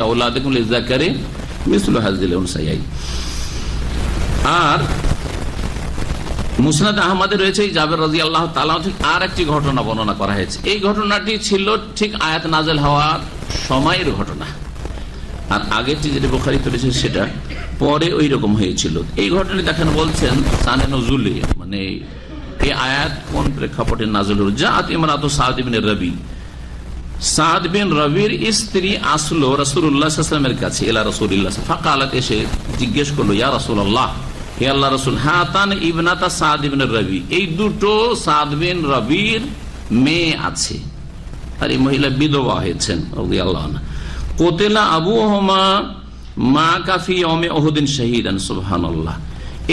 আওলাদাকুম লিযাকারি মিসলু হাযিল উনসায়াইন। আর মুসনাদ আহমদে রয়েছে জাবের রাদিয়াল্লাহু তাআলা ঠিক আর একটি ঘটনা বর্ণনা করা হয়েছে। এই ঘটনাটি ছিল ঠিক আয়াত নাযিল হওয়ার সময়ের ঘটনা, আর আগেরটি যেটা বুখারীতে রয়েছে সেটা পরে ওই রকম হয়েছিল। এই ঘটনাটি দেখেন বলছেন শানে নুজুলে, মানে এই আয়াত কোন প্রেক্ষাপটে নাযিল হলো। জাআত ইমরাতু সাদ ইবনে রবি, সাদ বিন রবির স্ত্রী আসলো রাসূলুল্লাহ সাল্লাল্লাহু আলাইহি ওয়াসাল্লামের কাছে, ইলা রাসূলিল্লাহ ফাকালাত, এসে জিজ্ঞেস করলো, ইয়া রাসূলুল্লাহ, হে আল্লাহ রাসূল, হাতান ইবনাতা সাদ ইবনে রবি, এই দুটো সাদ বিন রবির মেয়ে আছে, আর এই মহিলা বিধবা হয়েছেন রাদিয়াল্লাহু আনহা। কোতেলা আবুহুমা মা কাফি ইয়াউমে উহুদিন শাহীদান, সুবহানাল্লাহ।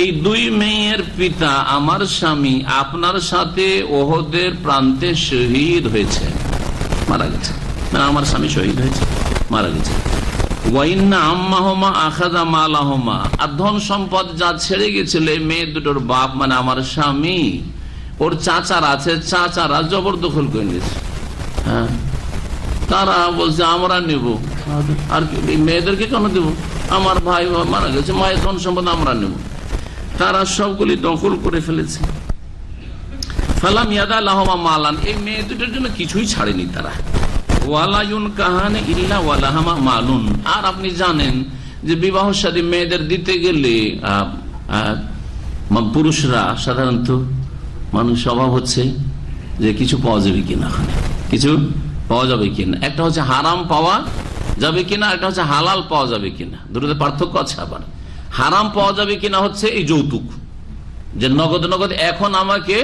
এই দুই মেয়ের পিতা আমার স্বামী আপনার সাথে ওহদের প্রান্তে শহীদ হয়েছে, মারা গেছে, মানে আমার স্বামী শহীদ হয়েছে, মারা গেছে। ওয়াইন্না আম্মাহুমা আখাযা মালাহুমা, আর ধন সম্পদ যা ছেড়ে গেছিল এই মেয়ে দুটোর বাপ মানে আমার স্বামী, ওর চাচারা আছে, চাচারা জবরদখল করে নিয়েছে। হ্যাঁ, তারা বলছে আমরা নেব, আর মেয়েদেরকে কেন দেব, আমার ভাই মারা গেছে, মায়ের ধন সম্পদ আমরা নেব। তারা সবগুলি দখল করে ফেলেছে। ফালাম ইয়াদা লাহুমা মালান, এই মেয়ে দুটোর জন্য কিছুই ছাড়েনি তারা। ওয়ালা ইউনকাহানে ইল্লা ওয়ালাহুমা মালুন, আর আপনি জানেন যে বিবাহ শাদী মেয়েদের দিতে গেলে পুরুষরা সাধারণত মানুষ স্বভাব হচ্ছে যে কিছু পাওয়া যাবে কিনা, কিছু পাওয়া যাবে কিনা, একটা হচ্ছে হারাম পাওয়া যাবে কিনা, একটা হচ্ছে হালাল পাওয়া যাবে কিনা, দুটোতে পার্থক্য আছে। আবার হারাম পাওয়া যাবে কিনা হচ্ছে এই যৌতুক, যে নগদ নগদ এখন আমাকে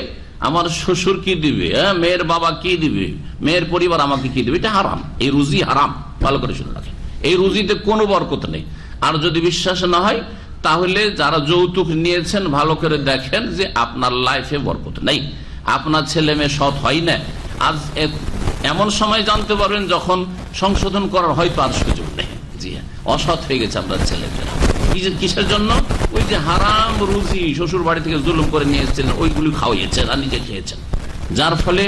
আমার শ্বশুর কি দিবে, মেয়ের বাবা কি দিবে, মেয়ের পরিবার আমাকে কি দিবে, এটা হারাম, এই রুজি হারাম, ভালো করে শুনে রাখেন। এই রুজিতে কোনো বরকত নেই। আর যদি বিশ্বাস না হয় তাহলে যারা যৌতুক নিয়েছেন ভালো করে দেখেন যে আপনার লাইফে বরকত নেই, আপনার ছেলে মেয়ে সৎ হয় না। আজ এমন সময় জানতে পারবেন যখন সংশোধন করার হয়তো আর সুযোগ নেই। জি হ্যাঁ, অসৎ হয়ে গেছে আপনার ছেলেমেয়েরা। কিসের জন্য? ওই যে হারাম রুজি শ্বশুর বাড়ি থেকে জুলুম করে নিয়ে এসেছেন, ওইগুলি খাওয়াইয়েছেন আর নিজে খেয়েছেন, যার ফলে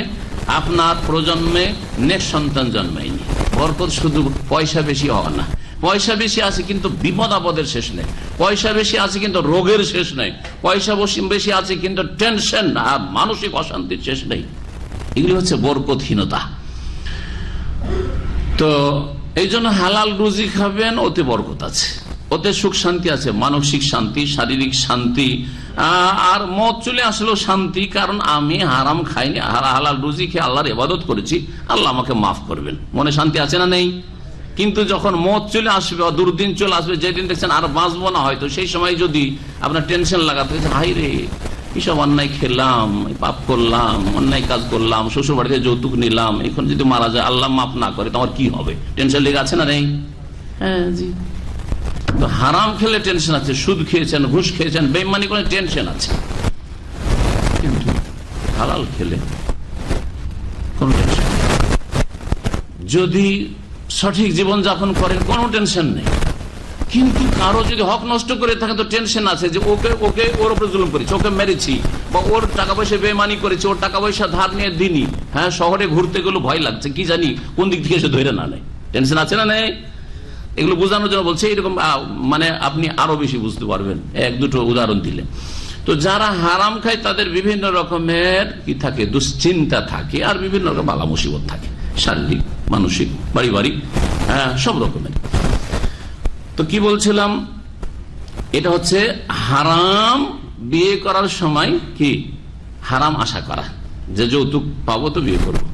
আপনার প্রজন্মে নেক্সট সন্তান জন্মায়নি। বরকত শুধু পয়সা বেশি হওয়া না, পয়সা বেশি আছে কিন্তু বিপদ আপদের শেষ নেই, পয়সা বেশি আছে কিন্তু রোগের শেষ নেই, পয়সা বেশি আছে কিন্তু টেনশন আর মানসিক অশান্তির শেষ নেই। এগুলি হচ্ছে বরকতহীনতা। তো এই জন্য হালাল রুজি খাবেন, ওতে বরকত আছে, ওতে সুখ শান্তি আছে, মানসিক শান্তি, শারীরিক শান্তি। আর মত চলে আসলো শান্তি, কারণ আমি হারাম খাইনি, হালাল রুজি খেয়ে আল্লাহর ইবাদত করেছি, আল্লাহ আমাকে মাফ করবেন, মনে শান্তি আছে না নেই? কিন্তু যখন মত চলে আসবে, দুর্দিন চলে আসবে, যেদিন দেখছেন আর বাঁচবো না হয়তো, সেই সময় যদি আপনার টেনশন লাগাতে হচ্ছে, হাই রে এসব অন্যায় খেলাম, পাপ করলাম, অন্যায় কাজ করলাম, শ্বশুর বাড়িতে যৌতুক নিলাম, এখন যদি মারা যায় আল্লাহ মাফ না করে তোমার কি হবে, টেনশন লেগে আছে না নেই? হ্যাঁ জি। তো হারাম খেলে টেনশন আছে, সুদ খেয়েছেন, ঘুষ খেয়েছেন, বেঈমানি করে টেনশন আছে, কিন্তু হালাল খেলে কোন টেনশন নেই। যদি সঠিক জীবন যাপন করেন কোনো টেনশন নেই। কিন্তু কারো যদি হক নষ্ট করে থাকে তো টেনশন আছে যে ওকে ওর উপরে জুলুম করেছি, ওকে মেরেছি, বা ওর টাকা পয়সা বেঈমানি করেছি, ওর টাকা পয়সা ধার নিয়ে দিনি, হ্যাঁ শহরে ঘুরতে গেলে ভয় লাগছে, কি জানি কোন দিক থেকে এসে ধরে না নেয়, টেনশন আছে না নেই? এগুলো বোঝানোর জন্য বলছে, এরকম মানে আপনি আরো বেশি বুঝতে পারবেন এক দুটো উদাহরণ দিলে। তো যারা হারাম খায় তাদের বিভিন্ন রকমের কি থাকে, দুশ্চিন্তা থাকে, আর বিভিন্ন রকম বালা মুসিবত থাকে, শারীরিক, মানসিক, পারিবারিক, হ্যাঁ সব রকমের। তো কি বলছিলাম, এটা হচ্ছে হারাম বিয়ে করার সময় কি হারাম আশা করা, যে যৌতুক পাবো তো বিয়ে করবো,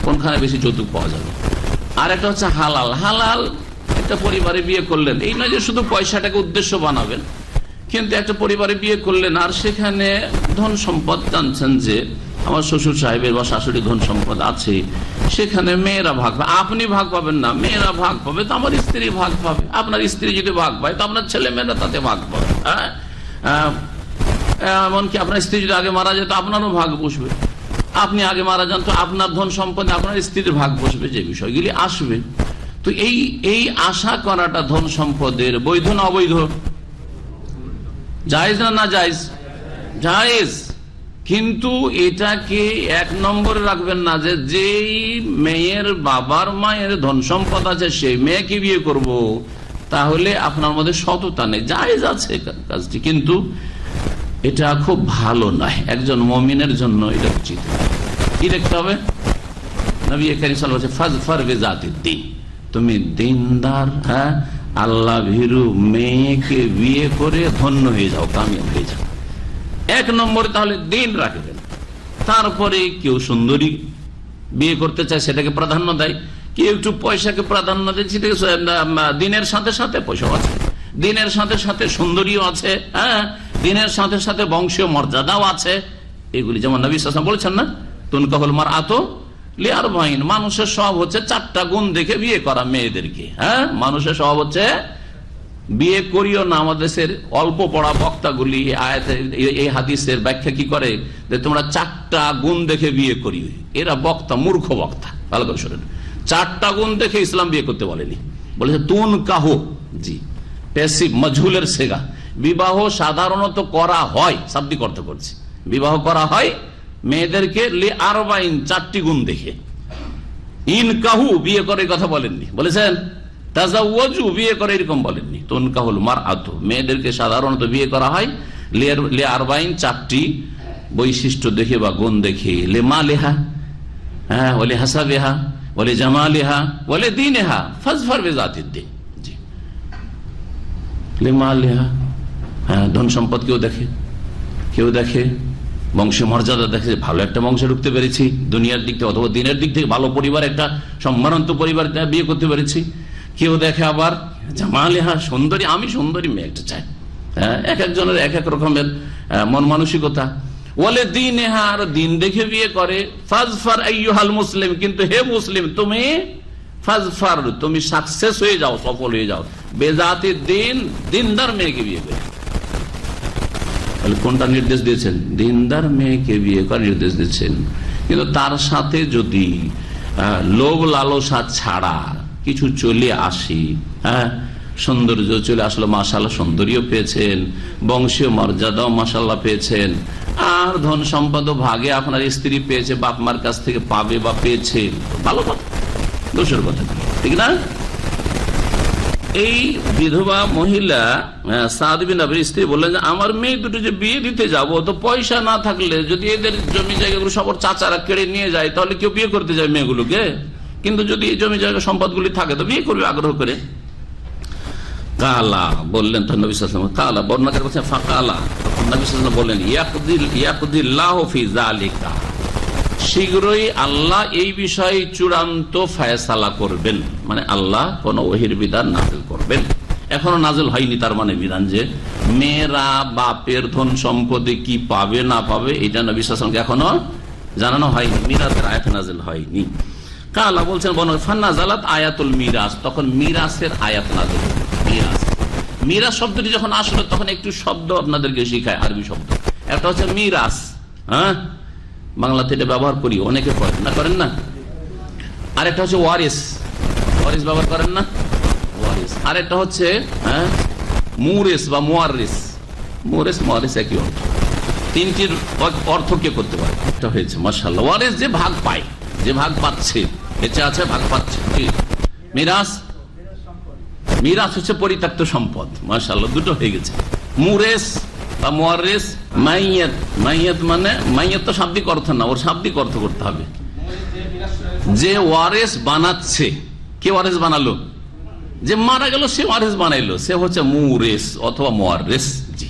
কোনখানে বেশি যৌতুক পাওয়া যাবে। আর একটা হচ্ছে হালাল। হালাল একটা পরিবারে বিয়ে করলেন, এই নয় যে শুধু পয়সাটাকে উদ্দেশ্য বানাবেন, কিন্তু একটা পরিবারে বিয়ে করলেন আর সেখানে ধন সম্পদ জানছেন যে আমার শ্বশুর সাহেবের বা শাশুড়ি ধন সম্পদ আছে, সেখানে মেয়েরা ভাগ পাবে, আপনি ভাগ পাবেন না, মেয়েরা ভাগ পাবে, তো আমার স্ত্রী ভাগ পাবে। আপনার স্ত্রী যদি ভাগ পায় তো আপনার ছেলে মেয়েরা তাতে ভাগ পাবে। এমনকি আপনার স্ত্রী যদি আগে মারা যায় তো আপনারও ভাগ বসবে, আপনি আগে মারা যান তো আপনার ধন সম্পদে আপনার স্ত্রীর ভাগ বসবে, যে বিষয়গুলি আসবে। তো এই আশা করাটা ধন সম্পদের বৈধ না অবৈধ? জায়েজ না না জায়েজ? জায়েজ। কিন্তু এটাকে এক নম্বরে রাখবেন না যে যেই মেয়ের বাবার মায়ের ধন সম্পদ আছে সেই মেয়েকে বিয়ে করব, তাহলে আপনার মধ্যে সততা নেই। জায়েজ আছে কাজটি, কিন্তু এটা খুব ভালো নয়। একজন মুমিনের জন্য এটা উচিত। কি দেখতে হবে? নবী কারীম সাল্লাল্লাহু আলাইহি ওয়াসাল্লাম ফাজফার বিজাতিদ দ্বীন, তুমি দিনদার, হ্যাঁ, আল্লাহ ভীরু মেয়েকে বিয়ে করে ধন্য হয়ে যাও, কামিয়াব হয়ে যাও। এক নম্বরে তাহলে দিন রাখবেন। তারপরে কেউ সুন্দরী বিয়ে করতে চায় সেটাকে প্রাধান্য দেয়, কেউ একটু পয়সাকে প্রাধান্য দেয়, সেটাকে দিনের সাথে সাথে পয়সাও আছে, দিনের সাথে সাথে সুন্দরীও আছে, হ্যাঁ, দিনের সাথে সাথে বংশীয় মর্যাদাও আছে। এগুলি যেমন নবী সাল্লাল্লাহু আলাইহি ওয়াসাল্লাম বলেছেন না, তুনকাহুল মারআতু লিআরবাঈন, মানুষের স্বভাব হচ্ছে 4টা গুণ দেখে বিয়ে করা মেয়েদেরকে। হ্যাঁ, মানুষের স্বভাব হচ্ছে বিয়ে করিও না। আমাদের দেশের অল্প পড়া বক্তাগুলি এই হাদিসের ব্যাখ্যা কি করে যে তোমরা 4টা গুণ দেখে বিয়ে করি। এরা বক্তা, মূর্খ বক্তা। ভালো করে শোনেন, 4টা গুণ দেখে ইসলাম বিয়ে করতে বলেনি, বলেছে তুনকাহু, জি, প্যাসিভ মজহুলের সেগা। বিবাহ সাধারণত করা হয়, শাব্দিক অর্থ করছি, বিবাহ করা হয় মেয়েদেরকে লিআরবাঈন, 4টি গুণ দেখে। ইনকাহু, বিয়ে করে কথা বলেননি, বলেছেন তাজাওয়াজু, বিয়ে করে এরকম বলেননি। তুনকাহুল মারআতু, মেয়েদেরকে সাধারণত বিয়ে করা হয় লিআরবাঈন, 4টি বৈশিষ্ট্য দেখে বা গুণ দেখে। লিমালিহা, হ্যাঁ, ওয়া লিহাসাবিহা, ওয়া লিজামালিহা, ওয়া লিদীনিহা ফাজফার বিজাতিদ দ্বীন। জি, লিমালিহা, হ্যাঁ, ধন সম্পদ কেউ দেখে, কেউ দেখে বংশ মর্যাদা, দেখে ভালো একটা বংশে ঢুকতে পেরেছি, দুনিয়ার দিক থেকে অথবা দিনের দিক থেকে ভালো পরিবার, একটা সম্মানিত পরিবার বিয়ে করতে পেরেছি। কেউ দেখে আবার জামালিহা, সুন্দরী, আমি সুন্দরী মেয়ে একটা চাই। হ্যাঁ, এক একজনের এক এক রকমের মন মানসিকতা। ওয়ালে দীনিহা, আর দিন দেখে বিয়ে করে। ফাজফার আইয়ুহাল মুসলিম, কিন্তু হে মুসলিম তুমি ফাজফার, তুমি সাকসেস হয়ে যাও, সফল হয়ে যাও, বেজাতিদ দ্বীন, দিনদার মেয়েকে বিয়ে করে। কোনটা নির্দেশ দিয়েছেন? দিনদার মেয়েকে বিয়ে করার নির্দেশ দিচ্ছেন। কিন্তু তার সাথে যদি লোভ লালসা ছাড়া কিছু চলে আসি, হ্যাঁ, সৌন্দর্য চলে আসলো, মাশাআল্লাহ সুন্দরীও পেয়েছেন, বংশীয় মর্যাদাও মাশাআল্লাহ পেয়েছেন, আর ধন সম্পদ ভাগে আপনার স্ত্রী পেয়েছে, বাপ মার কাছ থেকে পাবে বা পেয়েছে, ভালো কথা, দোষের কথা, ঠিক না? এই বিধবা মহিলা সাদ বিন আবির স্ত্রী বললেন যে আমার মেয়ে দুটো যে বিয়ে দিতে যাবো, তো পয়সা না থাকলে যদি এদের জমি জায়গাগুলো সবার চাচারা কেড়ে নিয়ে যায়, তাহলে কেউ বিয়ে করতে যায় মেয়েগুলোকে? কিন্তু যদি এই জমি জায়গা সম্পদগুলি থাকে তো বিয়ে করবে আগ্রহ করে। কালা বললেন তো নবী সাল্লাল্লাহু আলাইহি ওয়াসাল্লাম, কালা বর্ণনাকারী বলছেন ফাকালা, তখন নবী সাল্লাল্লাহু আলাইহি ওয়াসাল্লাম বললেন ইয়াকদিল্লাহু ফি যালিকা, শীঘ্রই আল্লাহ এই বিষয়ে চূড়ান্ত ফায়সালা করবেন, মানে আল্লাহ কোন ওহীর বিধান নাযিল করবেন। এখনো নাযিল হয়নি, তার মানে বিধান যে মেয়েরা বাপের ধন সম্পদে কি পাবে না পাবে এটা নবী সাল্লাল্লাহু আলাইহি ওয়াসাল্লামকে এখনো জানানো হয়নি, মিরাসের আয়াত নাযিল হয়নি। কালা বলছেন ফান্নাজালাত আয়াতুল মিরাস, তখন মিরাসের আয়াত নাযিল। মিরাস, মিরাস শব্দটি যখন আসলো তখন একটু শব্দ আপনাদেরকে শিখায়, আরবি শব্দ। একটা হচ্ছে মিরাস, হ্যাঁ, বাংলাতে এটা ব্যবহার করি, অনেকে করেন না, করেন না। আরেকটা হচ্ছে ওয়ারিস, ওয়ারিস ব্যবহার করেন না, ওয়ারিস। আরেকটা হচ্ছে মুরেস বা মুয়ারিস, মুরেস মুয়ারিস একই অর্থ, তিনটির অর্থ কে করতে পারে। এটা হয়েছে মাশাআল্লাহ, ওয়ারিস যে ভাগ পায়, যে ভাগ পাচ্ছে, বেঁচে আছে ভাগ পাচ্ছে। মিরাস, মিরাস হচ্ছে পরিত্যক্ত সম্পদ, মাশাআল্লাহ দুটো হয়ে গেছে। মুরেস বা মুয়ারিস, মাইয়াত, মাইয়াত মানে মাইয়াত তো শাব্দিক অর্থ না, ওর শাব্দিক অর্থ করতে হবে। যে ওয়ারিস বানাচ্ছে, কে ওয়ারিস বানালো? যে মারা গেল সে ওয়ারিস বানাইলো, সে হচ্ছে মুরেস অথবা মুয়ারিস। জি,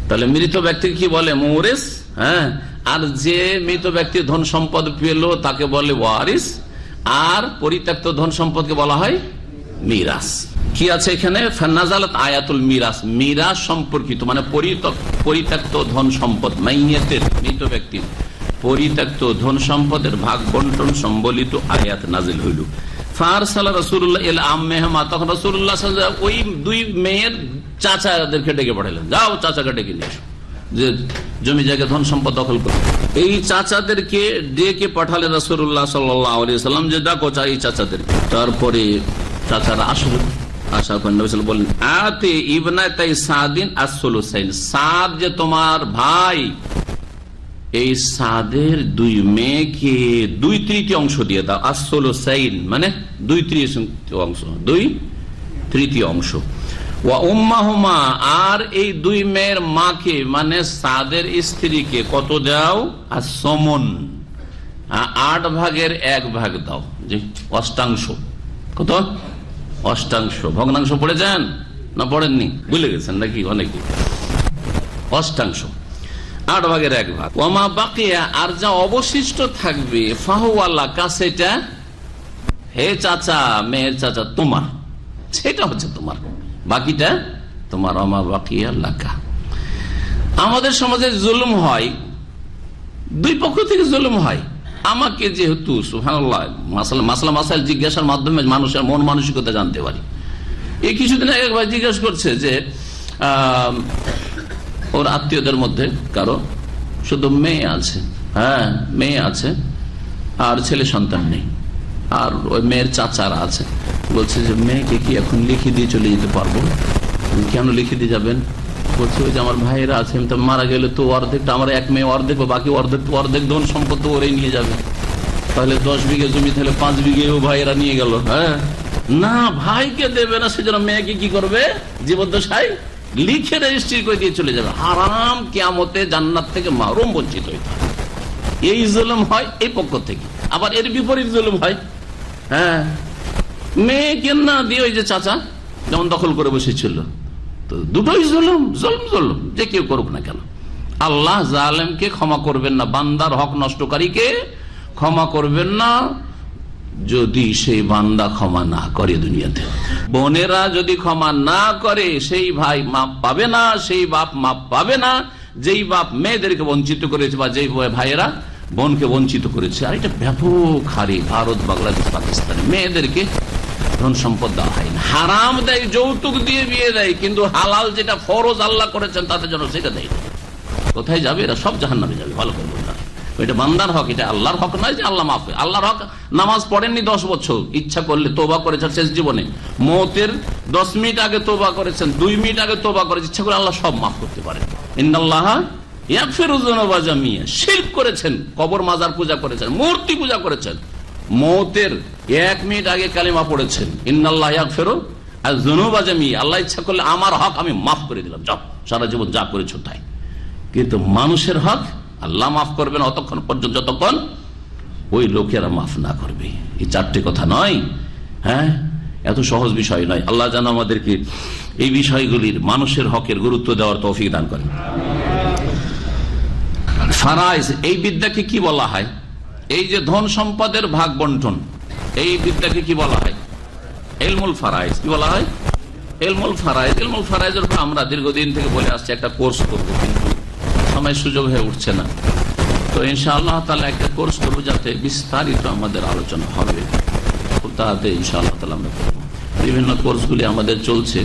তাহলে মৃত ব্যক্তিকে কি বলে? মুরেস। হ্যাঁ, আর যে মৃত ব্যক্তি ধন সম্পদ পেল তাকে বলে ওয়ারিস, আর পরিত্যক্ত ধন সম্পদকে বলা হয় মিরাস। কি আছে এখানে? ফান্নাজালাত আয়াতুল মিরাস, মিরাস সম্পর্কিত মানে পরিত্যক্ত ধন সম্পদ, মাইয়াতের, মৃত ব্যক্তির পরিত্যক্ত ধন সম্পদের ভাগ বন্টন সম্বলিত আয়াত নাজিল হইল। ফারসালা রাসূলুল্লাহ ইলা আম্মিহিমা, তখন রাসূলুল্লাহ সাল্লাল্লাহু আলাইহি ওয়াসাল্লাম ওই দুই মেয়ের চাচাদেরকে ডেকে পাঠালেন, যাও চাচাকে ডেকে নিয়ে এসো, যে জমি জায়গা ধন সম্পদ দখল করে। এই চাচাদেরকে ডেকে পাঠালেন রাসূলুল্লাহ সাল্লাল্লাহু আলাইহি ওয়াসাল্লাম, যে ডাকো এই চাচাদেরকে। তারপরে চাচারা আসলো, আসার পর নবী সাল্লাল্লাহু আলাইহি ওয়াসাল্লাম বললেন আতি ইবনাতাই সাদিন as-সুলুসাইন, সাদ যে তোমার ভাই, এই সাদের দুই মেয়েকে 2/3 অংশ দিয়ে দাও। আসলুসাইন মানে 2/3 অংশ, 2/3 অংশ। ওয়া উম্মাহুমা, আর এই দুই মেয়ের মাকে মানে সাদের স্ত্রীকে কত দাও? আসমন, 8 ভাগের 1 ভাগ দাও। জি, অষ্টাংশ। কত? অষ্টাংশ। ভগ্নাংশ পড়েছেন না পড়েননি? ভুলে গেছেন নাকি অনেকে? অষ্টাংশ, 8 ভাগের 1 ভাগ। ওমা বাকিয়া, আর যা অবশিষ্ট থাকবে, ফাহুয়াল্লা কা, সেটা হে চাচা, মেয়ের চাচা, তোমার, সেটা হচ্ছে তোমার, বাকিটা তোমার। ওমা বাকিয়া লাকা। আমাদের সমাজে জুলুম হয়, দুই পক্ষ থেকে জুলুম হয়। আমাকে যেহেতু সুবহানাল্লাহ মাসাইল জিজ্ঞাসার মাধ্যমে মানুষের মন মানসিকতা জানতে পারি। এই কিছুদিন আগে একবার জিজ্ঞাসা করছে যে ওর আত্মীয়দের মধ্যে কারো শুধু মেয়ে আছে, হ্যাঁ মেয়ে আছে, আর ছেলে সন্তান নেই, আর ওই মেয়ের চাচারা আছে। বলছে যে মেয়েকে কি এখন লিখে দিয়ে চলে যেতে পারবো? কেন লিখে দিয়ে যাবেন? বলছে ওই যে আমার ভাইয়েরা আছে, আমি তো মারা গেলে তো অর্ধেকটা আমার এক মেয়ে অর্ধেক, বাকি অর্ধেক ধন সম্পদ তো ওরাই নিয়ে যাবে। তাহলে 10 বিঘে জমি, তাহলে 5 বিঘে ও ভাইয়েরা নিয়ে গেল। হ্যাঁ না, ভাইকে দেবে না, সেজন্য মেয়েকে কি করবে? জীবদ্দশায় লিখে রেজিস্ট্রি করে দিয়ে চলে যাবে। হারাম, কিয়ামতে জান্নাত থেকে মাহরুম, বঞ্চিত হইতে হবে। এই জুলুম হয় এই পক্ষ থেকে। আবার এর বিপরীত জুলুম হয়, হ্যাঁ মেয়েকে না দিয়ে ওই যে চাচা যেমন দখল করে বসেছিল। তো দুটোই জুলুম, জুলুম যে কেউ করুক না কেন। আল্লাহ জালেমকে ক্ষমা করবেন না, বান্দার হক নষ্টকারীকে ক্ষমা করবেন না যদি সেই বান্দা ক্ষমা না করে। দুনিয়াতে বোনেরা যদি ক্ষমা না করে, সেই ভাই মাপ পাবে না, সেই বাপ মাপ পাবে না, যেই বাপ মেয়েদেরকে বঞ্চিত করেছে বা যেই ভাইয়েরা বোনকে বঞ্চিত করেছে। আর এটা ব্যাপক হারে ভারত, বাংলাদেশ, পাকিস্তানে মেয়েদেরকে ধন সম্পদ দেওয়া হয় না, হারাম দেয়, যৌতুক দিয়ে বিয়ে দেয়, কিন্তু হালাল যেটা ফরজ আল্লাহ করেছেন তাদের জন্য সেটা দেয়। কোথায় যাবে এরা? সব জাহান্নামে যাবে। ভালো করে বললাম, এটা বান্দার হক, এটা আল্লাহর হক নয় যে আল্লাহ মাফ। আল্লাহর হক, নামাজ পড়েননি 10 বছর, ইচ্ছা করলে তোবা করেছেন শেষ জীবনে, মৌতের 10 মিনিট আগে তোবা করেছেন, 2 মিনিট আগে তোবা করেছেন, ইচ্ছা করে আল্লাহ সব মাফ করতে পারেন। ইন্নাল্লাহ ইয়াগফিরু যুনুবা জামিয়া। শিরক করেছেন, কবর মাজার পূজা করেছেন, মূর্তি পূজা করেছেন, মৌতের 1 মিনিট আগে কালিমা পড়েছেন, ইন্নাল্লাহ ইয়াগফিরু যুনুবা জামিয়া, আল্লাহ ইচ্ছা করলে আমার হক আমি মাফ করে দিলাম, যাও সারা জীবন যা করেছো তাই। কিন্তু মানুষের হক আল্লাহ মাফ করবেন অতক্ষণ পর্যন্ত যতক্ষণ ওই লোকেরা মাফ না করবে। এই 4টে কথা নয়, হ্যাঁ এত সহজ বিষয় নয়। আল্লাহ যেন আমাদেরকে এই বিষয়গুলির, মানুষের হকের গুরুত্ব দেওয়ার তৌফিক দান করেন। ফারাইজ, এই বিদ্যাকে কি বলা হয়? এই যে ধন সম্পদের ভাগ বন্টন, এই বিদ্যাকে কি বলা হয়? ইলমুল ফারাইজ। কি বলা হয়? ইলমুল ফারাইজ। ইলমুল ফারাইজের উপর আমরা দীর্ঘদিন থেকে বলে আসছি একটা কোর্স করবো, কিন্তু সময় সুযোগ হয়ে উঠছে না। তো ইনশাআল্লাহ তাআলা একটা কোর্স করবো যাতে বিস্তারিত আমাদের আলোচনা হবে, তাতে ইনশাআল্লাহ তাআলা আমরা করবো। বিভিন্ন কোর্সগুলি আমাদের চলছে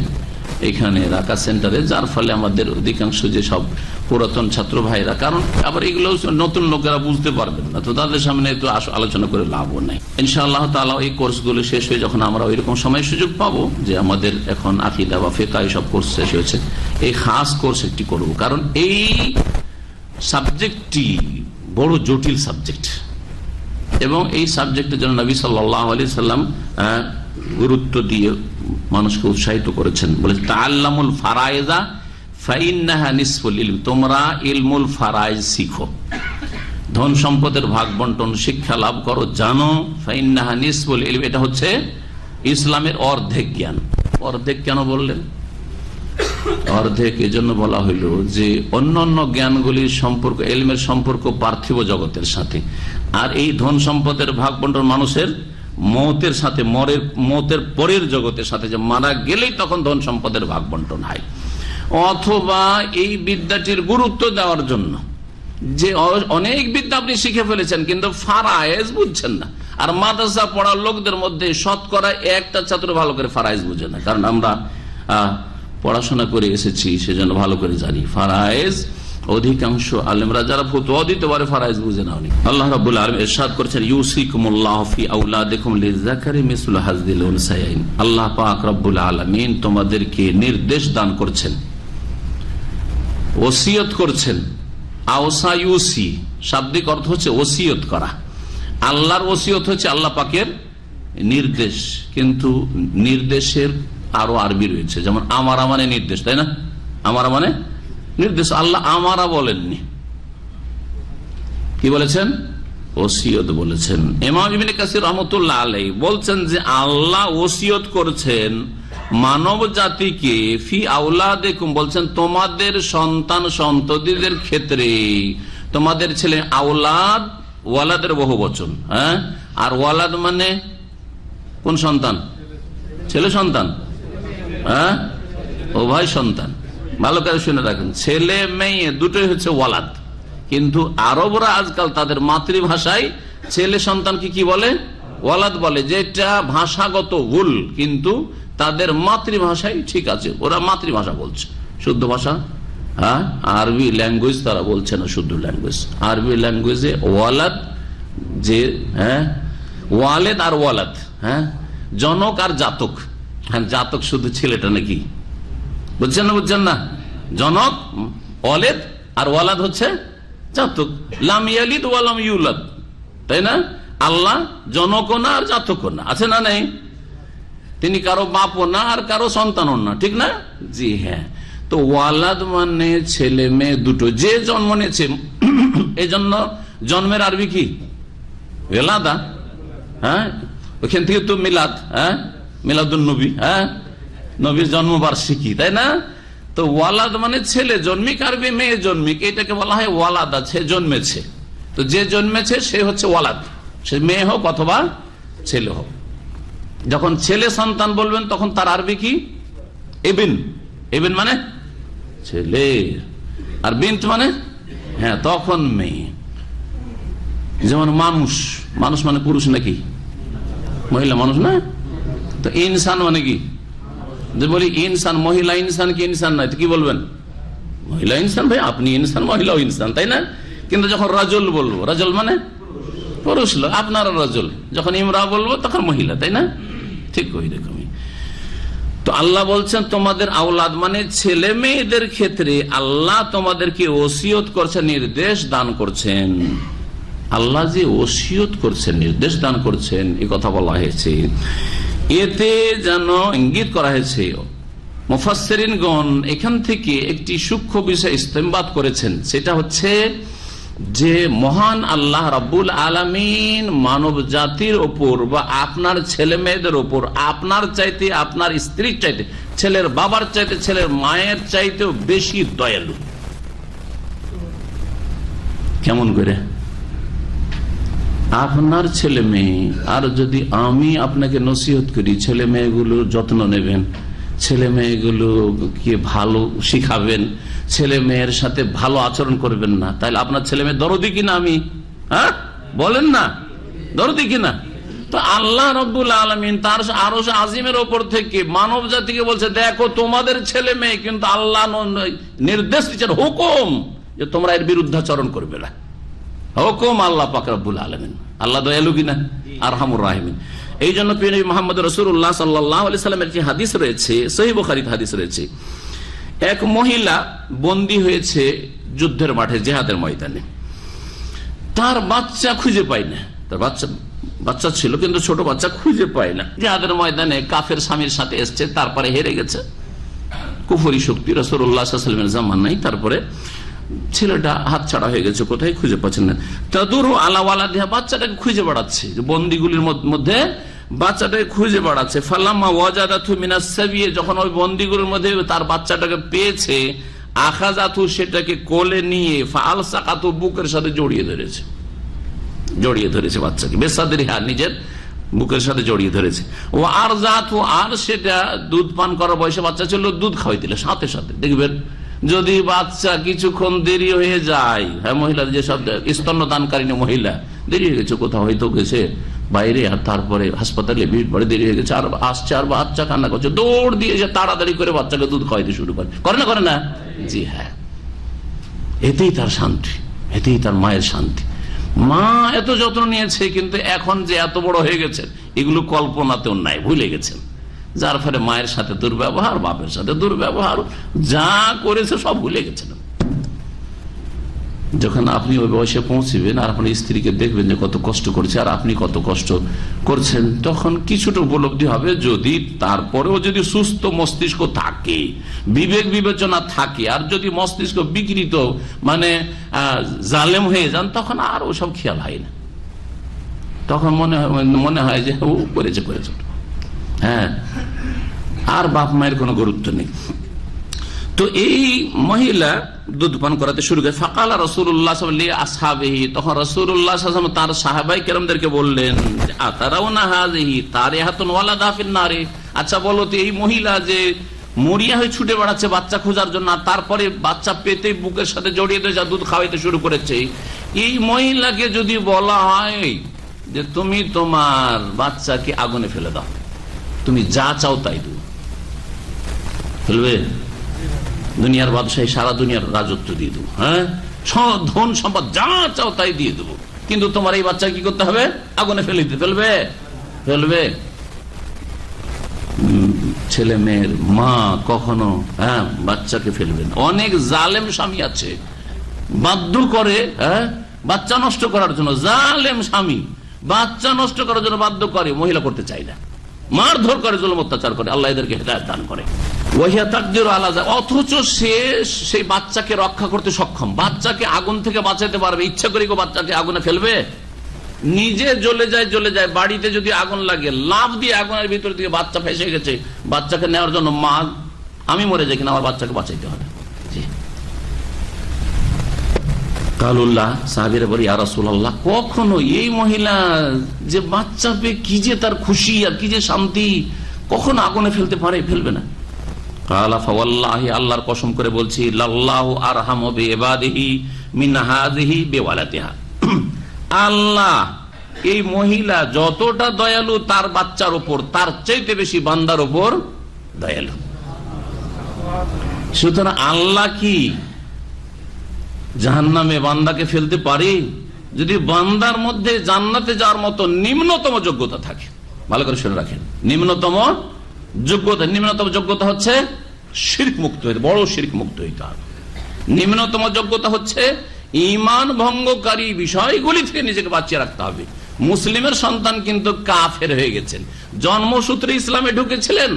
এখানে রাকা সেন্টারে, যার ফলে আমাদের অধিকাংশ যে সব পুরাতন ছাত্র ভাইরা, কারণ আবার এগুলো নতুন লোকেরা বুঝতে পারবেন না, তো তাদের সামনে একটু আলোচনা করে লাভও নাই। ইনশাআল্লাহ তাআলা এই কোর্সগুলো শেষ হয়ে যখন আমরা ওইরকম সময় সুযোগ পাবো যে আমাদের এখন আকীদা বা ফিকহ সব কোর্স শেষ হয়েছে, এই খাস কোর্স একটি করবো। কারণ এই সাবজেক্টটি বড় জটিল সাবজেক্ট, এবং এই সাবজেক্টের জন্য নবী সাল্লাল্লাহু আলাইহি সাল্লাম গুরুত্ব দিয়ে মানুষকে উৎসাহিত করেছেন। বলে তাআল্লামুল ফারায়েজা ফাইন্নাহা নিসফুল ইলম, তোমরা ইলমুল ফারায়েজ শিখো, ধন সম্পদের ভাগ বন্টন শিক্ষা লাভ করো, জানো। ফাইন্নাহা নিসফুল ইলম, এটা হচ্ছে ইসলামের অর্ধেক জ্ঞান। অর্ধেক কেন বললেন? অর্ধেক এজন্য বলা হইল যে অন্যান্য জ্ঞানগুলির সম্পর্ক, ইলমের সম্পর্ক পার্থিব জগতের সাথে, আর এই ধন সম্পদের ভাগ বন্টন মানুষের মৌতের সাথে, মৌতের পরের জগতের সাথে, যে মারা গেলেই তখন ধন সম্পদের ভাগ বন্টন হয়। অথবা এই বিদ্যাটির গুরুত্ব দেওয়ার জন্য যে অনেক বিদ্যা আপনি শিখে ফেলেছেন কিন্তু ফারায়েজ বুঝছেন না, আর মাদ্রাসা পড়ার লোকদের মধ্যে শতকরা 1টা ছাত্র ভালো করে ফারায়েজ বুঝে না, কারণ আমরা পড়াশোনা করে এসেছি সেজন্য ভালো করে জানি ফারায়েজ। অধিকাংশ আলেমরা যারা ফতোয়া দিতে পারে ফারায়েজ বুঝে না অনেক। আল্লাহ রাব্বুল আলামিন ইরশাদ করেছেন ইউসিকুমুল্লাহু ফি আওলাদিকুম লিযাকারি মিসলু হাযযিল উনসায়াইন। আল্লাহ পাক রব্বুল আলামিন তোমাদেরকে নির্দেশ দান করছেন, ওসিয়ত করছেন। আওসা ইউসি, শাব্দিক অর্থ হচ্ছে ওসিয়ত করা। আল্লাহর ওসিয়ত হচ্ছে আল্লাহ পাকের নির্দেশ, কিন্তু নির্দেশের আরো আরবি রয়েছে, যেমন আমারা মানে নির্দেশ, তাই না? আমারা মানে নির্দেশ, আল্লাহ আমারা বলেননি, কি বলেছেন? ওসিয়ত বলেছেন। ইমাম ইবনে কাসির রাহমাতুল্লাহ আলাইহি বলছেন যে আল্লাহ ওসিয়ত করেছেন মানব জাতিকে ফি আওলাদিকুম, বলছেন তোমাদের সন্তান সন্ততিদের ক্ষেত্রে, তোমাদের ছেলে আওলাদ, ওয়ালাদের বহু বচন, হ্যাঁ, আর ওয়ালাদ মানে কোন সন্তান? ছেলে সন্তান, হ্যাঁ, উভয় সন্তান। ভালো করে শুনে রাখেন, ছেলে মেয়ে দুটোই হচ্ছে ওয়ালাদ, কিন্তু আরবরা আজকাল তাদের মাতৃভাষায় ছেলে সন্তানকে কি বলে? ওয়ালাদ বলে, যেটা ভাষাগত ভুল, কিন্তু তাদের মাতৃভাষায় ঠিক আছে, ওরা মাতৃভাষা বলছে, শুদ্ধ ভাষা। হ্যাঁ, আরবি ল্যাঙ্গুয়েজ তারা বলছে না, শুদ্ধ ল্যাঙ্গুয়েজ। আরবি ল্যাঙ্গুয়েজে ওয়ালাদ, যে হ্যাঁ, ওয়ালেদ আর ওয়ালাদ, হ্যাঁ, জনক আর জাতক। হ্যাঁ, জাতক শুধু ছেলেটা নাকি, বুঝছেন না? বুঝছেন না? জনক ওয়ালেদ আর ওয়ালাদ হচ্ছে জাতক। লাম ইয়ালিদ ওয়া লাম ইউলাদ, তাই না? আল্লাহ জনকও না আর জাতকও না, আছে না নেই? তিনি কারো বাপও না আর কারো সন্তানও না, ঠিক না? জি হ্যাঁ। তো ওয়ালাদ মানে ছেলে মেয়ে দুটো, যে জন্ম নিয়েছে। এই জন্য জন্মের আরবি কি? ওয়ালাদা। হ্যাঁ, ওখান থেকে তো মিলাদ, হ্যাঁ, মিলাদুন নবী, হ্যাঁ, নবীর জন্মবার্ষিকী, তাই না? তো ওয়ালাদ মানে ছেলে জন্মিক, আরবি মেয়ে জন্মিক, এটাকে বলা হয় ওয়ালাদা, সে জন্মেছে। তো যে জন্মেছে সে হচ্ছে ওয়ালাদ, সে মেয়ে হোক অথবা ছেলে হোক। যখন ছেলে সন্তান বলবেন তখন তার আরবি কি? ইবিন। ইবিন মানে ছেলে, আর বিন্ত মানে হ্যাঁ, তখন মেয়ে। যেমন মানুষ, মানুষ মানে পুরুষ নাকি? মহিলা মানুষ না? তো ইনসান মানে কি? যে বলি ইনসান, মহিলা ইনসান কি ইনসান নয়, তো কি বলবেন? মহিলা ইনসান। ভাই আপনি ইনসান, মহিলাও ইনসান, তাই না? কিন্তু যখন রাজুল বলবো, রাজুল মানে পুরুষ লোক, আপনারা রাজুল। যখন ইমরা বলবো তখন মহিলা, তাই না? ঠিক ওই রকমই। তো আল্লাহ বলছেন তোমাদের আওলাদ মানে ছেলে মেয়েদের ক্ষেত্রে আল্লাহ তোমাদেরকে ওসিয়ত করছেন, নির্দেশ দান করছেন। আল্লাহ যে ওসিয়ত করছেন, নির্দেশ দান করছেন, এই কথা বলা হয়েছে। এতে যেন ইঙ্গিত করা হয়েছে, মুফাসসিরিনগণ এখান থেকে একটি সূক্ষ্ম বিষয় ইস্তেমবাত করেছেন, সেটা হচ্ছে যে মহান আল্লাহ রাব্বুল আলামিন মানব জাতির ওপর বা আপনার ছেলে মেয়েদের ওপর আপনার চাইতে, আপনার স্ত্রীর চাইতে, ছেলের বাবার চাইতে, ছেলের মায়ের চাইতেও বেশি দয়ালু। কেমন করে? আপনার ছেলে মেয়ে, আর যদি আমি আপনাকে নসিহত করি ছেলে মেয়েগুলোর যত্ন নেবেন, ছেলে মেয়েগুলোকে ভালো শিখাবেন, ছেলে মেয়ের সাথে ভালো আচরণ করবেন না, তাহলে আপনার ছেলে মেয়ে দরদি কিনা? আমি হ্যাঁ বলেন না, দরদি কিনা? তো আল্লাহ রাব্বুল আলামিন তার আরশ আজিমের ওপর থেকে মানব জাতিকে বলছে, দেখো তোমাদের ছেলে মেয়ে, কিন্তু আল্লাহ নির্দেশ দিচ্ছেন, হুকুম, যে তোমরা এর বিরুদ্ধাচরণ করবে না। হুকুম আল্লাহ পাক রব্বুল আলামিন। আল্লাহ দয়ালু কিনা? আরহামুর রাহিমিন। এই জন্য প্রিয় নবী মুহাম্মদ রাসূলুল্লাহ সাল্লাল্লাহু আলাইহি সাল্লামের যে হাদিস রয়েছে, সহিহ বুখারীতে হাদিস রয়েছে, এক মহিলা বন্দী হয়েছে যুদ্ধের মাঠে, জিহাদের ময়দানে। তার বাচ্চা খুঁজে পায় না, তার বাচ্চা ছিল কিন্তু ছোট বাচ্চা খুঁজে পায় না। জিহাদের ময়দানে কাফের স্বামীর সাথে এসছে, তারপরে হেরে গেছে, কুফরি শক্তি রাসূলুল্লাহ সাল্লাল্লাহু আলাইহি ওয়াসাল্লামের জামানায়। তারপরে ছেলেটা হাত ছাড়া হয়ে গেছে, কোথায় খুঁজে পাচ্ছেন না। তাদুরু আলা ওয়ালাদিহা, বাচ্চাটাকে খুঁজে বেড়াচ্ছে, বন্দীগুলির মধ্যে বাচ্চাটাকে খুঁজে বেড়াচ্ছে। ফালাম্মা ওয়াজাদাতু মিনাস সাবিয়ে, যখন ওই বন্দীগুলির মধ্যে তার বাচ্চাটাকে পেয়েছে, আখাযাতু, সেটাকে কোলে নিয়ে, ফাআলসাকাতু, বুকের সাথে জড়িয়ে ধরেছে বাচ্চাকে, বেসাদরিহা, নিজের বুকের সাথে জড়িয়ে ধরেছে। ও আর জাতু, আর সেটা দুধ পান করার বয়সে বাচ্চা ছিল, দুধ খাওয়াই দিলে সাথে সাথে। দেখবেন যদি বাচ্চা কিছুক্ষণ দেরি হয়ে যায়, হ্যাঁ, মহিলা যেসব স্তন্যদানকারী মহিলা, দেরি হয়ে গেছে, কোথাও হয়তো গেছে বাইরে, আর তারপরে হাসপাতালে ভিড় পড়ে দেরি হয়ে গেছে, আর আসছে, আর বাচ্চা কান্না করছে, দৌড় দিয়ে এসে তাড়াতাড়ি করে বাচ্চাকে দুধ খাওয়াইতে শুরু করে না, করে না? জি হ্যাঁ, এতেই তার শান্তি, এতেই তার মায়ের শান্তি। মা এত যত্ন নিয়েছে, কিন্তু এখন যে এত বড় হয়ে গেছে, এগুলো কল্পনাতেও নাই, ভুলে গেছেন। যার ফলে মায়ের সাথে দুর্ব্যবহার, বাপের সাথে দুর্ব্যবহার, যা করেছে সব ভুলে গেছেন। যখন আপনি ওই বয়সে পৌঁছবেন আর আপনার স্ত্রীকে দেখবেন যে কত কষ্ট করছে আর আপনি কত কষ্ট করছেন, তখন কিছুটা উপলব্ধি হবে। যদি তারপরেও যদি সুস্থ মস্তিষ্ক থাকে, বিবেক বিবেচনা থাকে, আর যদি মস্তিষ্ক বিকৃত মানে জালেম হয়ে যান, তখন আর ওসব খেয়াল হয় না। তখন মনে হয় যে ও করেছে, হ্যাঁ, আর বাপ মায়ের কোনো গুরুত্ব নেই। তো এই মহিলা দুধ পান করাতে শুরু করে। ফাকালা রাসূলুল্লাহ সাল্লাল্লাহু আলাইহি আসহাবিহি, তখন রাসূলুল্লাহ সাল্লাল্লাহু আলাইহি ওয়াসাল্লাম তার সাহাবায়ে কেরামদেরকে বললেন, আতারাউনা হাযিহি তারিহাতুন ওয়ালাদা ফিন নারি, আচ্ছা বলো তো এই মহিলা যে মরিয়া হয়ে ছুটে বেড়াচ্ছে বাচ্চা খোঁজার জন্য, তারপরে বাচ্চা পেতে বুকের সাথে জড়িয়ে দিয়ে যা দুধ খাওয়াইতে শুরু করেছে, এই মহিলাকে যদি বলা হয় যে তুমি তোমার বাচ্চাকে আগুনে ফেলে দাও, তুমি যা চাও তাই দেবো, ফেলবে? দুনিয়ার বাদশাহী, সারা দুনিয়ার রাজত্ব দিয়ে দেবো, হ্যাঁ, ধন সম্পদ যা চাও তাই দিয়ে দেবো, কিন্তু তোমার এই বাচ্চা কি করতে হবে? আগুনে ফেলে দিতে। ফেলবে? ছেলে মেয়ের মা কখনো বাচ্চাকে ফেলবে না। অনেক জালেম স্বামী আছে, বাধ্য করে বাচ্চা নষ্ট করার জন্য, জালেম স্বামী বাচ্চা নষ্ট করার জন্য বাধ্য করে, মহিলা করতে চায় না, মারধর করে, জুলুম অত্যাচার করে, আল্লাহ এদেরকে হেদায়েত দান করে। অথচ সে সেই বাচ্চাকে রক্ষা করতে সক্ষম, বাচ্চাকে আগুন থেকে বাঁচাতে পারবে। ইচ্ছা করে বাচ্চাকে আগুনে ফেলবে? নিজে জ্বলে যায়, বাড়িতে যদি আগুন লাগে লাফ দিয়ে আগুনের ভিতর থেকে বাচ্চা ফেসে গেছে, বাচ্চাকে নেওয়ার জন্য মা, আমি মরে যাই কিনা আমার বাচ্চাকে বাঁচাইতে হবে। কালুল্লাহ সাহাবীরা বলে, ইয়া রাসূলুল্লাহ, কখনো এই মহিলা যে বাচ্চা পেয়ে কি যে তার খুশি আর কি যে শান্তি, কখনো আগুনে ফেলতে পারে? ফেলবে না। কালা ফাওয়াল্লাহি, আল্লাহর কসম করে বলছি, লাল্লাহু আরহামু বিইবাদিহি মিন হাযিহি বিওয়ালাদিহা, আল্লাহ এই মহিলা যতটা দয়ালু তার বাচ্চার উপর, তার চাইতে বেশি বান্দার উপর দয়ালু। সুতরাং আল্লাহ কি জাহান্নামে বান্দাকে ফেলতে পারে? যদি বান্দার মধ্যে জান্নাতে যাওয়ার মতো নিম্নতম যোগ্যতা থাকে, ভালো করে শুনে রাখেন, নিম্নতম যোগ্যতা হচ্ছে শিরক মুক্ত হইতে, বড় শিরক মুক্ত হইতে হবে। নিম্নতম যোগ্যতা হচ্ছে ঈমান ভঙ্গকারী বিষয়গুলি থেকে নিজেকে বাঁচিয়ে রাখতে হবে। মুসলিমের সন্তান কিন্তু কাফের হয়ে গেছেন, জন্মসূত্রে ইসলামে ঢুকেছিলেন,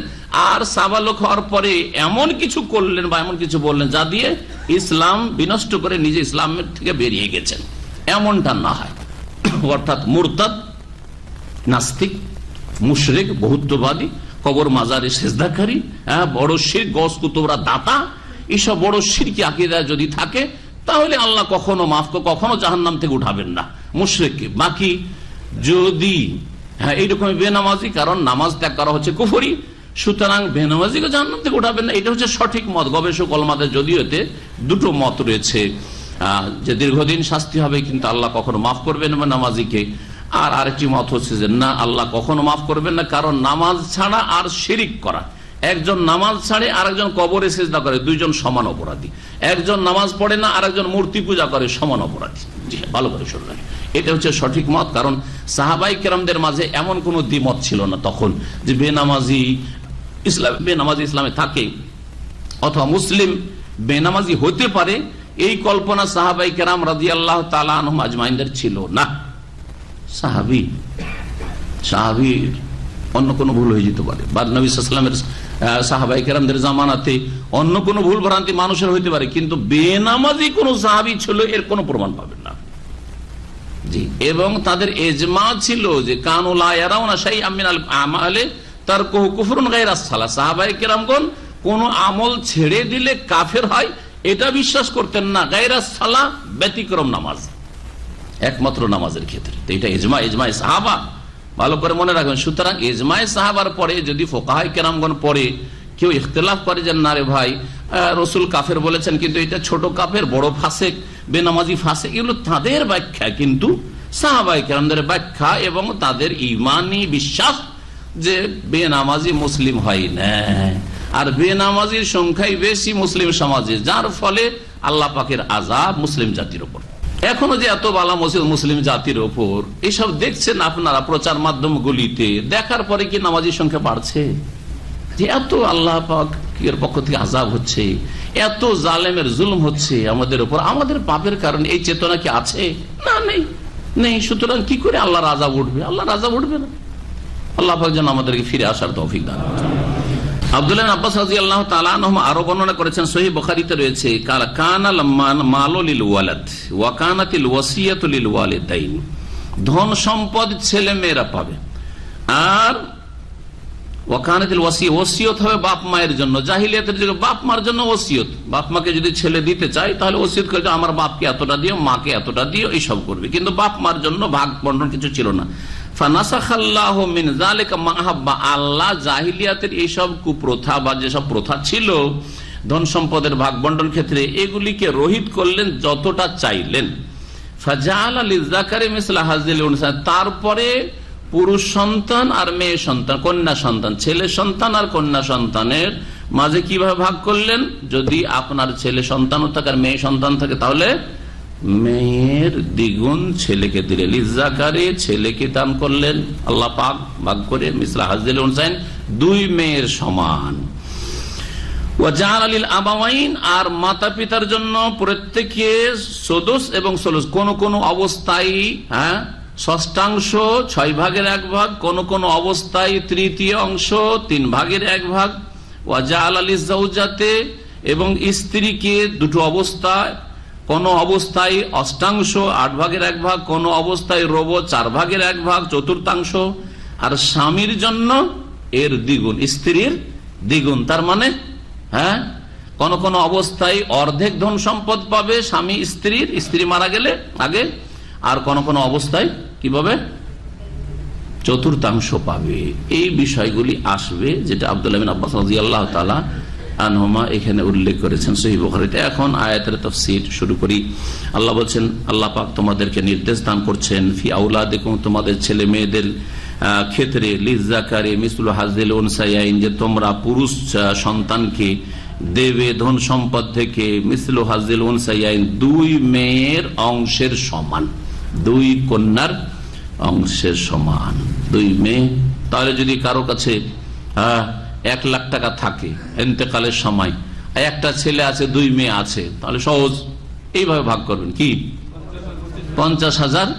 আর সাবালক হওয়ার পরে এমন কিছু করলেন বা এমন কিছু বললেন যা দিয়ে ইসলাম বিনষ্ট করে নিজে ইসলামের থেকে বেরিয়ে গেছেন, এমনটা না হয়। অর্থাৎ মুরতাদ, নাস্তিক, মুশরিক, বহুত্ববাদী, কবর মাজারে সেজদাকারী, বড় শিরক, গস কুতুবরা দাতা, এইসব বড় শিরকি আকীদা যদি থাকে, তাহলে আল্লাহ কখনো কখনো জাহান্নাম থেকে উঠাবেন না মুশরিককে। বাকি যদি এইরকম বেনামাজি, কারণ নামাজ ত্যাগ করা হচ্ছে কুফরি, সুতরাং বেনামাজিকে জাহান্নাম থেকে উঠাবেন না, এটা হচ্ছে সঠিক মত। গবেষক ওলামাদের যদিও এতে দুটো মত রয়েছে, যে দীর্ঘদিন শাস্তি হবে কিন্তু আল্লাহ কখনো মাফ করবেন না নামাজিকে, আর আরেকটি মত হচ্ছে যে না, আল্লাহ কখনো মাফ করবেন না, কারণ নামাজ ছাড়া আর শিরিক করা, একজন নামাজ ছাড়ে আরেকজন কবরে সেজদা করে, দুইজন সমান অপরাধী। একজন নামাজ পড়ে না, আরেকজন মূর্তি পূজা করে, সমান অপরাধী। জি, ভালো করে শুনলেন, এটা হচ্ছে সঠিক মত। কারণ সাহাবাই কেরামদের মাঝে এমন কোন দ্বিমত ছিল না তখন, যে বেনামাজি ইসলামে থাকে অথবা মুসলিম বেনামাজি হতে পারে, এই কল্পনা সাহাবাই কেরাম রাদিয়াল্লাহু তাআলা আনহুম আজমাইনদের ছিল না। সাহাবীর অন্য কোনো ভুল হয়ে যেতে পারে, বা নবী সাল্লাল্লাহু আলাইহি ওয়াসাল্লামের সাহাবাই কেরামদের জামানাতে অন্য কোনো ভুল ভ্রান্তি মানুষের হইতে পারে, কিন্তু বেনামাজি কোন সাহাবী ছিল এর কোনো প্রমাণ পাবেন না। জি, এবং তাদের ইজমা ছিল যে কানু লা ইয়ারাউনা শাইআম মিনাল আমালি তারকুহু কুফরুন গায়রা সালাহ, সাহাবাই কেরামগণ কোন আমল ছেড়ে দিলে কাফের হয় এটা বিশ্বাস করতেন না, গায়রা সালাহ ব্যতিক্রম নামাজ, একমাত্র নামাজের ক্ষেত্রে। তো এটা ইজমায়ে সাহাবা, ভালো করে মনে রাখবেন। সুতরাং ইজমায়ে সাহাবার পরে যদি ফুকাহায়ে কেরামগণ পরে কেউ ইখতিলাফ করে যে না রে ভাই রাসূল কাফের বলেছেন, কিন্তু এটা ছোট কাফের, বড় ফাসিক, বেনামাজি ফাসিক, এগুলো তাদের ব্যাখ্যা, কিন্তু সাহাবায়ে কেরামদের ব্যাখ্যা এবং তাদের ঈমানি বিশ্বাস যে বেনামাজি মুসলিম হয় না, আর বেনামাজির সংখ্যাই বেশি মুসলিম সমাজে, যার ফলে আল্লাহ পাকের আযাব মুসলিম জাতির উপর। এখনো যে এত বালা মুসলিম জাতির ওপর এসব দেখছেন আপনারা প্রচার মাধ্যমগুলিতে, দেখার পরে কি নামাজির সংখ্যা বাড়ছে? যে এত আল্লাহ পাকের পক্ষ থেকে আযাব হচ্ছে, এত জালেমের জুলুম হচ্ছে আমাদের উপর, আমাদের পাপের কারণে এই চেতনা কি আছে? না, নেই। সুতরাং কি করে আল্লাহর আযাব উঠবে? আল্লাহর আযাব উঠবে না। আল্লাহ পাক যেন আমাদেরকে ফিরে আসার তৌফিক দান করেন। আব্দুল্লাহ ইবনে আব্বাস রাদিয়াল্লাহু তাআলা আনহু আরো বর্ণনা করেছেন, সহিহ বুখারীতে রয়েছে, কানাল মালু লিল ওয়ালাদ ওয়া কানাতিল ওয়াসিয়াতু লিল ওয়ালিদাইন। ধন সম্পদ ছেলে মেয়েরা পাবে, আর ওয়াকানাতিল ওসিয়ত হবে বাপ মায়ের জন্য। জাহিলিয়াতের যুগে বাপ মার জন্য ওসিয়ত, বাপ মাকে যদি ছেলে দিতে চায় তাহলে ওসিয়ত করে আমার বাপকে এতটা দিও, মাকে এতটা দিও, এইসব করবে। কিন্তু বাপ মার জন্য ভাগ বন্টন কিছু ছিল না। ফানাসাখাল্লাহু মিন যালিকা মা আহাব্বা, আল্লাহ জাহিলিয়াতের এইসব কুপ্রথা বা যেসব প্রথা ছিল ধন সম্পদের ভাগ বন্টন ক্ষেত্রে, এগুলিকে রহিত করলেন যতটা চাইলেন। ফাজাআলা লিযাকারি মিসলা হাযিল উনসা, তারপরে পুরুষ সন্তান আর মেয়ে সন্তান, কন্যা সন্তান, ছেলে সন্তান আর কন্যা সন্তানের মাঝে কিভাবে ভাগ করলেন? যদি আপনার ছেলে সন্তানও থাকে আর মেয়ে সন্তান থাকে তাহলে মেয়ের দ্বিগুণ ছেলেকে দিলেন। লিযাকারি, ছেলেকে দান করলেন আল্লাহ পাক ভাগ করে মিসলা হাযিল উনসাইন, দুই মেয়ের সমান। ওয়াজআলা লিল আবাওয়াইন, আর মাতা পিতার জন্য প্রত্যেকে সুদুস এবং সুলুস, কোন কোন অবস্থায় ষষ্ঠাংশ 6 ভাগের 1 ভাগ, কোন কোন অবস্থায় তৃতীয় অংশ 3 ভাগের 1 ভাগ। ওয়াজআলা লিজাওজাতে, এবং স্ত্রীকে দুটো অবস্থায়, কোন অবস্থায় অষ্টাংশ 8 ভাগের 1 ভাগ, কোন অবস্থায় রবع 4 ভাগের 1 ভাগ, চতুর্থাংশ। আর স্বামীর জন্য এর দ্বিগুণ, স্ত্রীর দ্বিগুণ। তার মানে কোন কোন অবস্থায় অর্ধেক ধন সম্পদ পাবে স্বামী স্ত্রীর, স্ত্রী মারা গেলে আগে, আর কোন কোন অবস্থায় কি পাবে? চতুর্থাংশ পাবে। এই বিষয়গুলি আসবে, যেটা আব্দুল্লাহ বিন আব্বাস রাদিয়াল্লাহু তাআলা আনহুমা এখানে উল্লেখ করেছেন সহিহ বুখারীতে। এখন আয়াতের তাফসীর শুরু করি। আল্লাহ বলছেন, আল্লাহ পাক তোমাদেরকে নির্দেশ দান করছেন, ফি আওলাদিকুম, তোমাদের ছেলে মেয়েদের ক্ষেত্রে, লিযাকারি মিসলু হাযিল উনসায়াইন, যে তোমরা পুরুষ সন্তানকে দেবে ধন সম্পদ থেকে মিসলু হাযিল উনসায়াইন, 2 মেয়ের অংশের সমান, 2 কন্যার অংশের সমান। 2 মেয়ে, তাহলে যদি কারো কাছে 1 লাখ টাকা থাকে ইন্তেকালের সময়, একটা ছেলে আছে 2 মেয়ে আছে, তাহলে সহজ এইভাবে ভাগ করবেন, কি 50,000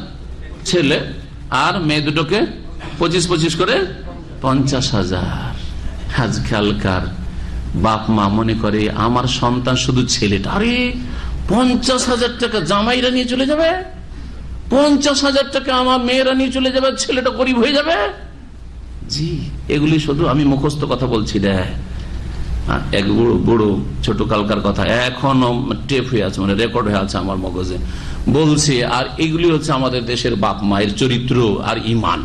ছেলে আর মেয়ে দুটোকে 25-25 করে 50,000। আজকালকার বাপ মা মনে করে আমার সন্তান শুধু ছেলেটা, আরে 50,000 টাকা জামাইরা নিয়ে চলে যাবে, 50,000 টাকা আমার মেয়েরা নিয়ে চলে যাবে, ছেলেটা গরিব হয়ে যাবে। জি, এগুলি শুধু আমি মুখস্থ কথা বলছি রে, এক বুড়ো ছোট কালকার কথা এখনো টেপ হয়ে আছে, মানে রেকর্ড হয়ে আছে আমার মগজে, বলছে। আর এগুলি হচ্ছে আমাদের দেশের বাপ মায়ের চরিত্র আর ইমান।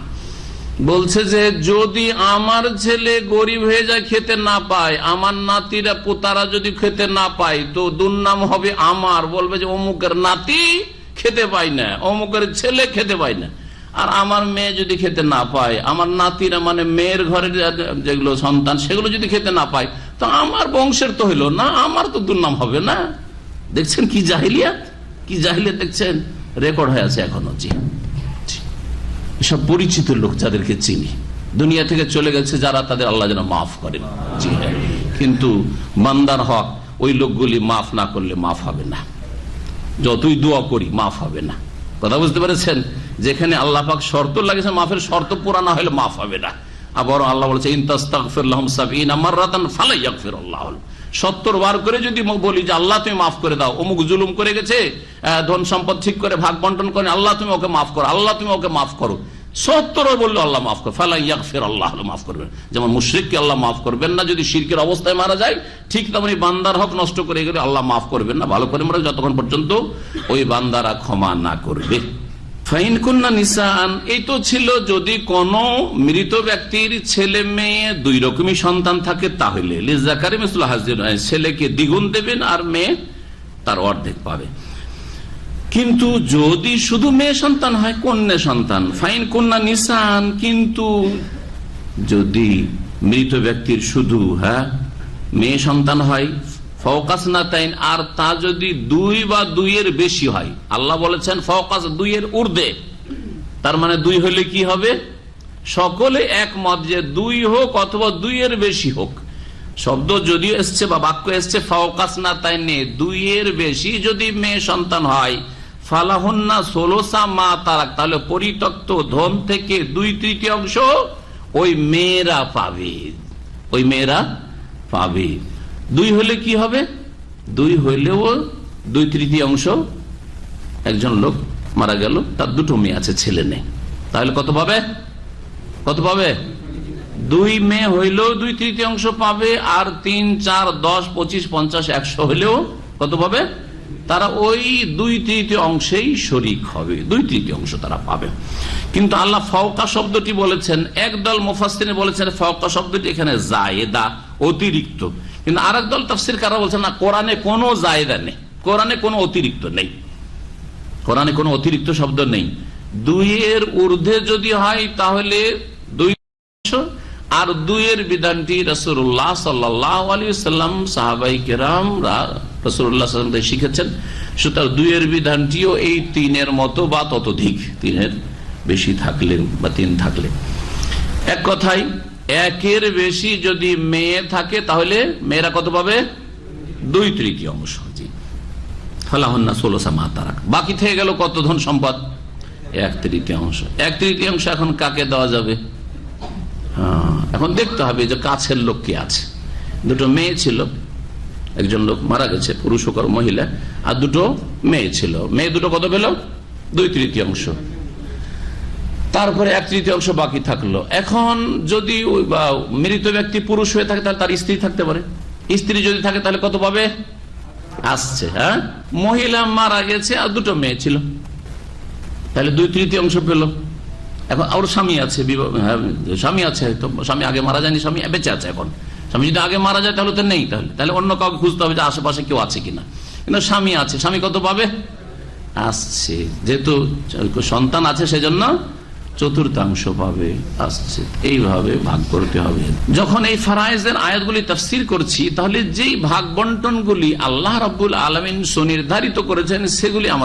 বলছে যে যদি আমার ছেলে গরিব হয়ে যায়, খেতে না পায়, আমার নাতিরা পোতারা যদি খেতে না পায়, তো দুর্নাম হবে আমার, বলবে যে অমুকের নাতি খেতে পায় না, অমুকের ছেলে খেতে পায় না। আর আমার মেয়ে যদি খেতে না পায়, আমার নাতিরা মানে মেয়ের ঘরের যেগুলো সন্তান সেগুলো যদি খেতে না পায়, তো আমার বংশের তো হইলো না, আমার তো দুর্নাম হবে না। দেখছেন কি জাহিলিয়াত, কি জাহিলিয়াত দেখছেন, রেকর্ড হয়ে আছে এখনো। জি, সব পরিচিত লোক যাদেরকে চিনি, দুনিয়া থেকে চলে গেছে যারা, তাদের আল্লাহ যেন মাফ করেন। জি হ্যাঁ, কিন্তু বান্দার হক ওই লোকগুলি মাফ না করলে মাফ হবে না, যতই দোয়া করি মাফ হবে না। কথা বুঝতে পেরেছেন? যেখানে আল্লাহ পাক শর্ত লাগিয়েছেন, মাফের শর্ত পুরা না হলে মাফ হবে না। আবার আল্লাহ বলেছে, ইন তাস্তাগফির লাহুম 70 মাররাতান ফালা ইয়াগফিরুল্লাহ, 70 বার করে যদি বলি যে আল্লাহ তুমি মাফ করে দাও, অমুক জুলুম করে গেছে, ধন সম্পদ ঠিক করে ভাগ বন্টন করে, আল্লাহ তুমি ওকে মাফ করো, আল্লাহ তুমি ওকে মাফ করো, 70 বললো আল্লাহ মাফ করো, ফালা ইয়াগফিরুল্লাহ, মাফ করবেন। যেমন মুশরিককে আল্লাহ মাফ করবেন না যদি শিরকের অবস্থায় মারা যায়, ঠিক তেমনি বান্দার হক নষ্ট করে গেলে আল্লাহ মাফ করবেন না, ভালো করে মারা যতক্ষণ পর্যন্ত ওই বান্দারা ক্ষমা না করবে। ফাইন কুন্না নিসান, এই তো ছিল যদি কোন মৃত ব্যক্তির ছেলে মেয়ে 2 রকমই সন্তান থাকে, তাহলে লিযাকারি মিসলু হাযিল, ছেলেকে দ্বিগুণ দেবেন আর মেয়ে তার অর্ধেক পাবে। কিন্তু যদি শুধু মেয়ে সন্তান হয়, কন্যা সন্তান, ফাইন কুন্না নিসান, কিন্তু যদি মৃত ব্যক্তির শুধু মেয়ে সন্তান হয়, ফাওকাসনাতাইন, আর তা যদি 2 বা 2 এর বেশি হয়, আল্লাহ বলেছেন ফাওকাস 2 এর ঊর্ধ্বে, তার মানে 2 হলে কি হবে, সকলে একমত যে 2 হোক অথবা 2 এর বেশি হোক। শব্দ যদিও এসছে বা বাক্য এসছে ফাওকাসনা, তাই নেই 2 এর বেশি যদি মেয়ে সন্তান হয়, ফালাহুন্না সোলোসা মা তারাক, তাহলে পরিত্যক্ত ধন থেকে 2/3 ওই মেয়েরা পাবে, ওই মেয়েরা পাবে। 2 হলে কি হবে? 2 হইলেও 2/3 একজন লোক মারা গেল, তার 2টো মেয়ে আছে, ছেলে নেই, তাহলে কত পাবে? কত পাবে? 2 মেয়ে হইলেও 2/3 পাবে, আর 3, 4, 10, 25, 50, 100 হইলেও কত পাবে? তারা ওই 2/3 শরিক হবে, 2/3 তারা পাবে। কিন্তু আল্লাহ ফাওকা শব্দটি বলেছেন, একদল মুফাসসিরিন বলেছেন ফাওকা শব্দটি এখানে জায়েদা, অতিরিক্ত, কিন্তু আরেক দল তাফসীরকাররা বলছেন না, কোরআনে কোনো জায়েদা নেই, কোরআনে কোনো অতিরিক্ত নেই, কোরআনে কোনো অতিরিক্ত শব্দ নেই। 2 এর ঊর্ধ্বে যদি হয় তাহলে 2, আর 2 এর বিধানটি রাসূলুল্লাহ সাল্লাল্লাহু আলাইহি ওয়াসাল্লাম সাহাবায়ে কেরামরা রাসূলুল্লাহ সাল্লাল্লাহু আলাইহি ওয়াসাল্লাম শিখেছেন। সুতরাং 2 এর বিধানটিও এই 3 এর মতো বা ততোধিক, 3 এর বেশি থাকলে বা 3 থাকলে। এক কথায় 1 এর বেশি যদি মেয়ে থাকে তাহলে মেয়েরা কত পাবে? 2/3। জি, ফালাহুন্না সোলোসা মা তারাক। বাকি থেকে গেল কত ধন সম্পদ? 1/3। 1/3 এখন কাকে দেওয়া যাবে? এখন দেখতে হবে যে কাছের লোক কে আছে। 2টো মেয়ে ছিল, একজন লোক মারা গেছে, পুরুষ হোক আর মহিলা, আর 2টো মেয়ে ছিল, মেয়ে 2টো কত পেল? 2/3। তারপরে 1/3 বাকি থাকলো। এখন যদি মৃত ব্যক্তি পুরুষ হয়ে থাকে তাহলে তার স্ত্রী থাকতে পারে, স্ত্রী যদি থাকে তাহলে কত পাবে? আসছে, হ্যাঁ, মহিলা মারা গেছে আর 2টো মেয়ে ছিল, তাহলে 2/3 পেল। এখন ওর স্বামী আছে, স্বামী আছে, হয়তো স্বামী আগে মারা যায়নি, স্বামী বেঁচে আছে। এখন স্বামী যদি আগে মারা যায় তাহলে তো নেই, তাহলে অন্য কাউকে খুঁজতে হবে যে আশেপাশে কেউ আছে কিনা। কিন্তু স্বামী আছে, স্বামী কত পাবে? আসছে, যেহেতু সন্তান আছে সেজন্য 1/4 পাবে, আসছে। এইভাবে ভাগ করতে হবে। যখন এই ফারায়েজের আয়াতগুলি তাফসীর করছি, তাহলে যেই ভাগ বন্টনগুলি আল্লাহ রাব্বুল আলামিন সুনির্ধারিত করেছেন সেগুলি আমরা